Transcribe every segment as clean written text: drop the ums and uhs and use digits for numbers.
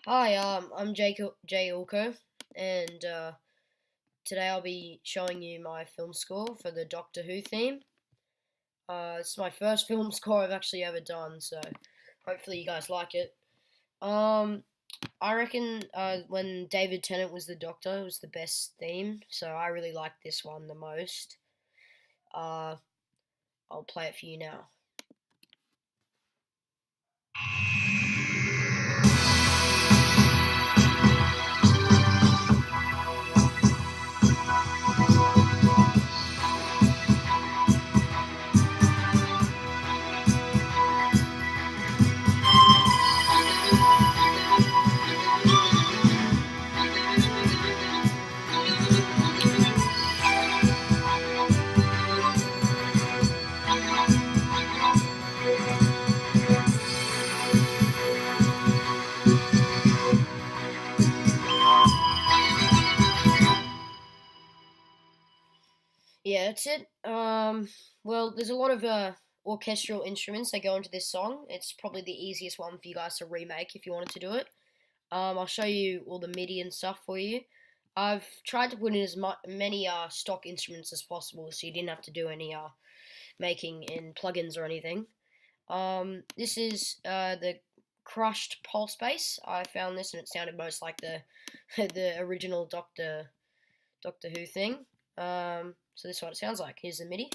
Hi, I'm JUlcoq, and today I'll be showing you my film score for the Doctor Who theme. It's my first film score I've actually ever done, so hopefully you guys like it. Um, I reckon when David Tennant was the Doctor, it was the best theme, so I really like this one the most. Uh, I'll play it for you now. Yeah, that's it. Well, there's a lot of orchestral instruments that go into this song. It's probably the easiest one for you guys to remake if you wanted to do it. I'll show you all the MIDI and stuff for you. I've tried to put in as many stock instruments as possible, so you didn't have to do any making in plugins or anything. This is the crushed pulse bass. I found this and it sounded most like the the original Doctor Who thing. So this is what it sounds like. Here's the MIDI.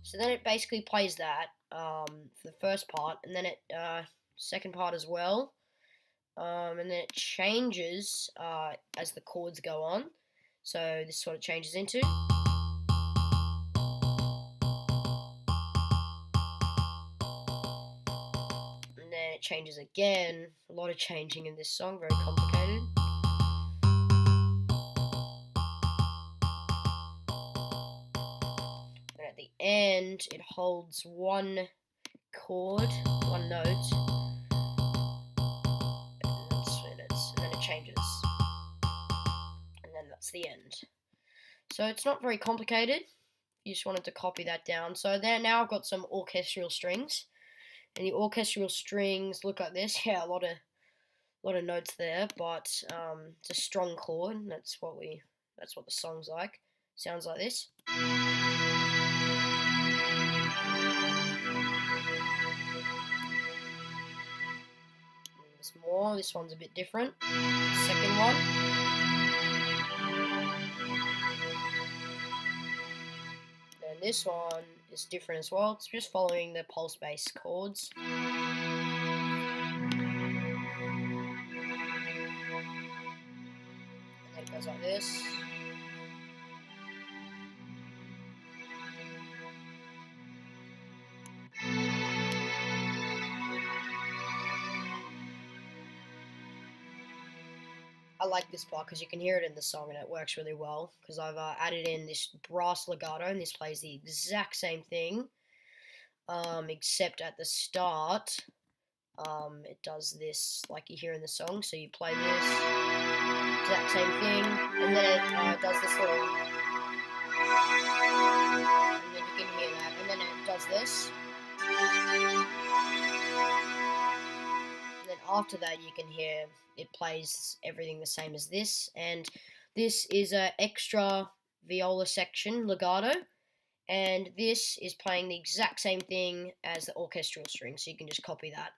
So then it basically plays that for the first part, and then it second part as well, and then it changes as the chords go on. So this is what it changes into. And then it changes again. A lot of changing in this song, very complicated. And at the end, it holds one chord, one note, and then it changes. And then that's the end. So it's not very complicated. You just wanted to copy that down. So there, now I've got some orchestral strings. And the orchestral strings look like this. Yeah, a lot of notes there, but it's a strong chord. That's what the song's like. Sounds like this. There's more. This one's a bit different. Second one. And this one is different as well. It's just following the pulse bass chords. And it goes like this. I like this part because you can hear it in the song and it works really well because I've added in this brass legato and this plays the exact same thing, except at the start it does this like you hear in the song. So you play this exact same thing, and then it does this little, and then you can hear that, and then it does this. And then after that you can hear it plays everything the same as this, and this is a extra viola section legato, and this is playing the exact same thing as the orchestral string, so you can just copy that.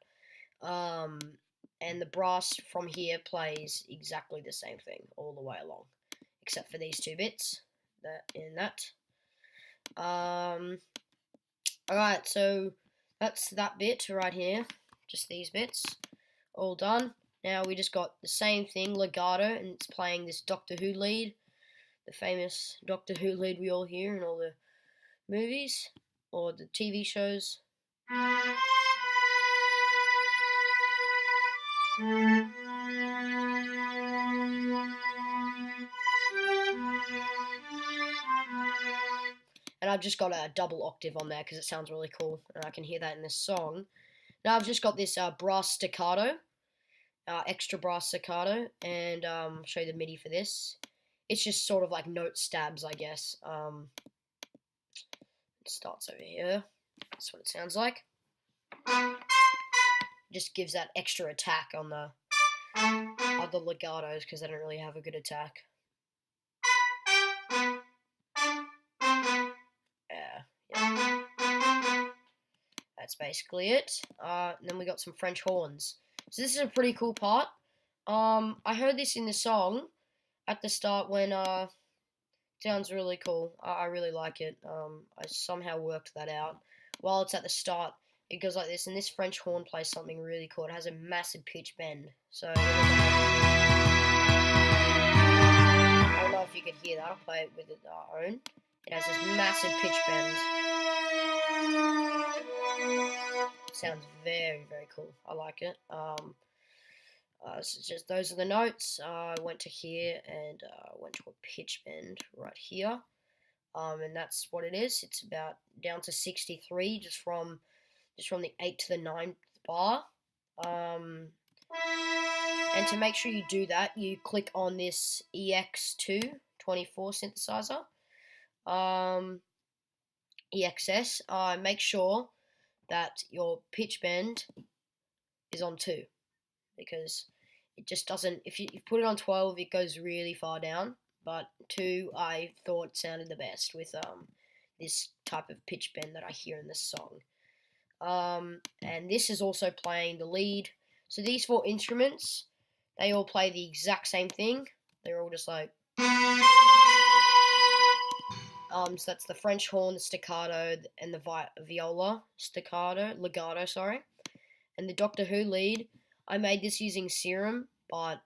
And the brass from here plays exactly the same thing all the way along, except for these two bits, that and that. Alright, so that's that bit right here, just these bits, all done. Now we just got the same thing, legato, and it's playing this Doctor Who lead, the famous Doctor Who lead we all hear in all the movies, or the TV shows. And I've just got a double octave on there because it sounds really cool, and I can hear that in this song. Now I've just got this brass staccato, extra brass staccato, and show you the MIDI for this. It's just sort of like note stabs, I guess. starts over here. That's what it sounds like. Just gives that extra attack on the other legatos because they don't really have a good attack. Yeah. That's basically it. And then we got some French horns. So this is a pretty cool part. I heard this in the song at the start when sounds really cool. I really like it. I somehow worked that out. While it's at the start, it goes like this, and this French horn plays something really cool. It has a massive pitch bend. So I don't know if you could hear that. I'll play it with its own. It has this massive pitch bend. Sounds very, very cool. I like it. So just those are the notes. I went to here and went to a pitch bend right here. And that's what it is. It's about down to 63 just from the 8th to the 9th bar. And to make sure you do that, you click on this EX2 24 synthesizer. EXS. Make sure that your pitch bend is on 2, because it just doesn't. If you put it on 12, it goes really far down. But 2, I thought sounded the best with this type of pitch bend that I hear in this song. And this is also playing the lead. So these 4 instruments, they all play the exact same thing. They're all just like. So that's the French horn, the staccato, and the viola legato, sorry. And the Doctor Who lead, I made this using Serum, but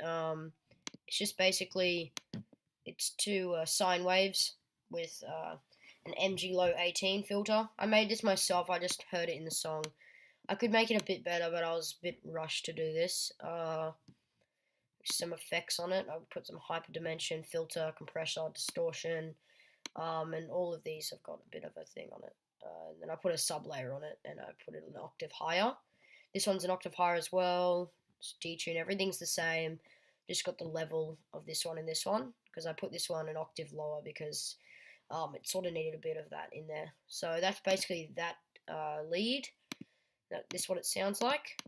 it's just basically, it's 2 sine waves with an MG Low 18 filter. I made this myself, I just heard it in the song. I could make it a bit better, but I was a bit rushed to do this. Some effects on it. I put some hyperdimension, filter, compressor, distortion, and all of these have got a bit of a thing on it. And then I put a sub layer on it, and I put it an octave higher. This one's an octave higher as well. It's detune, everything's the same. Just got the level of this one and this one, because I put this one an octave lower because it sort of needed a bit of that in there. So that's basically that lead. This is what it sounds like.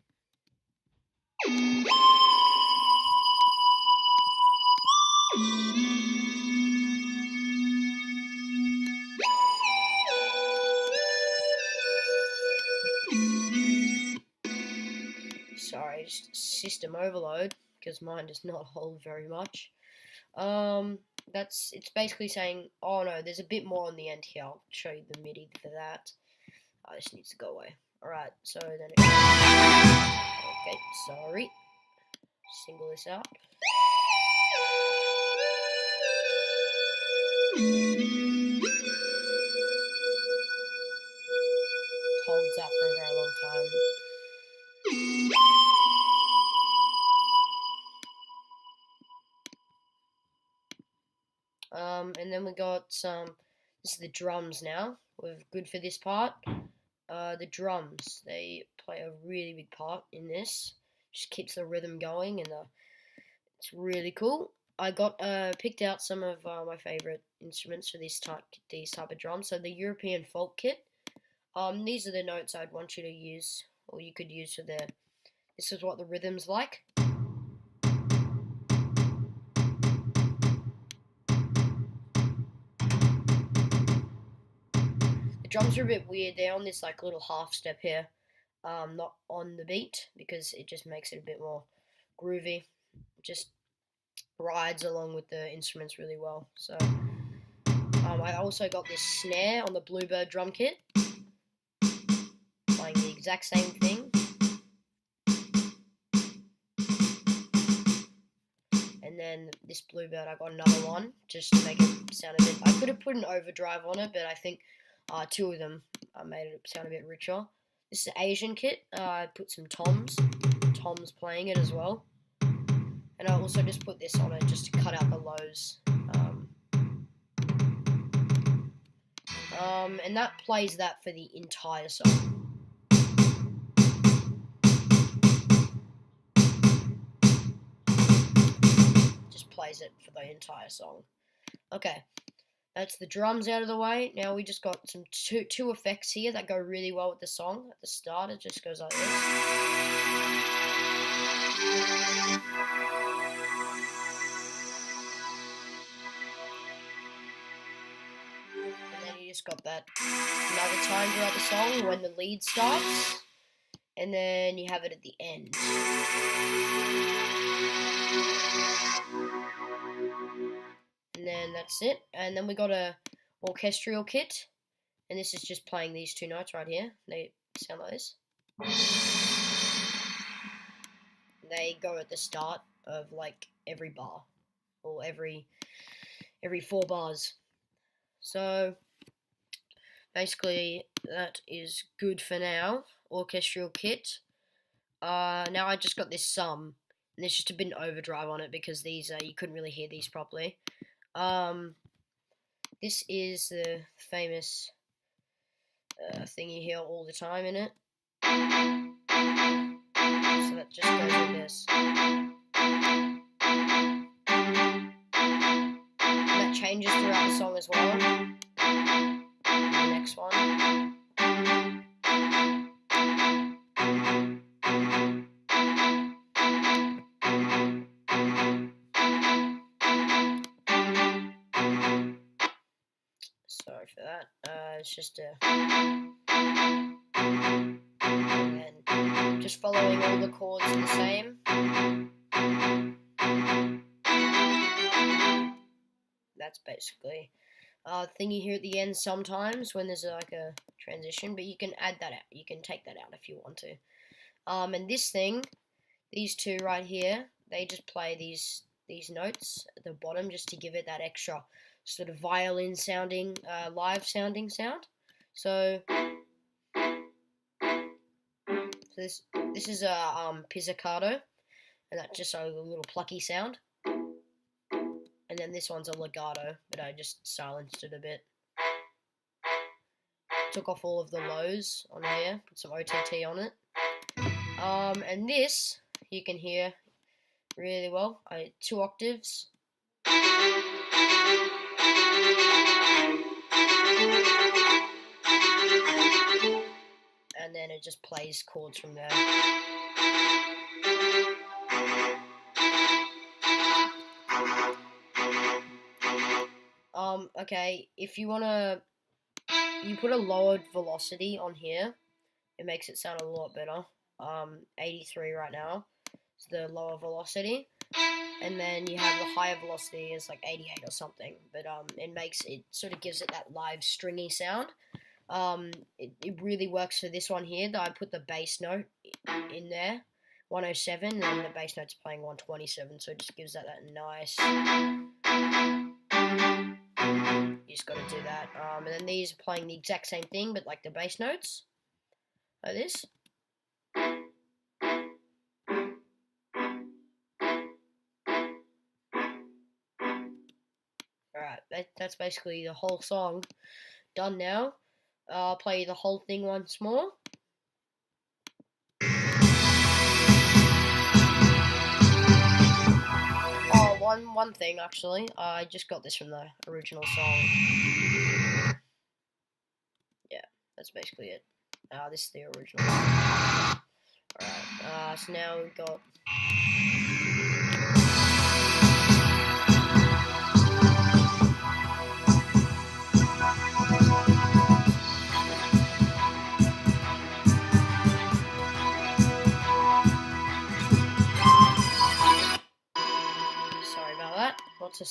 Sorry, just system overload, because mine does not hold very much. It's basically saying, oh no, there's a bit more on the end here. I'll show you the MIDI for that. This needs to go away. Alright, so then okay, sorry. Single this out. Holds that for a very long time. And then we got some. This is the drums now. We're good for this part. The drums, they play a really big part in this. Just keeps the rhythm going, and it's really cool. I got picked out some of my favorite instruments for these type of drums. So the European Folk Kit. These are the notes I'd want you to use, or you could use for the. This is what the rhythm's like. The drums are a bit weird. They're on this like little half step here, not on the beat, because it just makes it a bit more groovy. It just rides along with the instruments really well. So I also got this snare on the Bluebird drum kit, playing the exact same thing. And then this Bluebird, I got another one just to make it sound a bit. I could have put an overdrive on it, but I think 2 of them made it sound a bit richer. This is an Asian kit. I put some toms playing it as well. And I also just put this on it just to cut out the lows. And that plays that for the entire song. Just plays it for the entire song. Okay. That's the drums out of the way. Now we just got some two effects here that go really well with the song. At the start, it just goes like this. And then you just got that another time throughout the song when the lead starts. And then you have it at the end. And then that's it. And then we got a orchestral kit. And this is just playing these two notes right here. They sound like this. They go at the start of like every bar. Or every 4 bars. So basically that is good for now. Orchestral kit. Now I just got this sum. And there's just a bit of overdrive on it because these you couldn't really hear these properly. This is the famous thing you hear all the time in it. So that just goes like this. And that changes throughout the song as well. And the next one. Sorry for that. It's just a... And then just following all the chords are the same. That's basically thing you hear at the end sometimes when there's like a transition, but you can add that out. You can take that out if you want to. And this thing, these two right here, they just play these notes at the bottom just to give it that extra sort of violin sounding, live sounding sound. So this is a pizzicato, and that's just a little plucky sound. And then this one's a legato, but I just silenced it a bit. Took off all of the lows on here, put some OTT on it. And this, you can hear really well. 2 octaves. And then it just plays chords from there. Okay, if you wanna, you put a lowered velocity on here, it makes it sound a lot better. 83 right now is the lower velocity, and then you have the higher velocity is like 88 or something. But it sort of gives it that live stringy sound. It really works for this one here. That I put the bass note in there, 107, and the bass note's playing 127, so it just gives that nice. You just got to do that. And then these are playing the exact same thing, but like the bass notes, like this. Alright, that's basically the whole song done now. I'll play the whole thing once more. Oh, one thing actually. I just got this from the original song. Yeah, that's basically it. This is the original song. Alright, so now we've got... Sorry about that. Lots of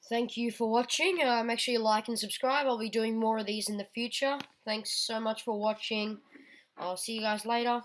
Thank you for watching. Make sure you like and subscribe. I'll be doing more of these in the future. Thanks so much for watching. I'll see you guys later.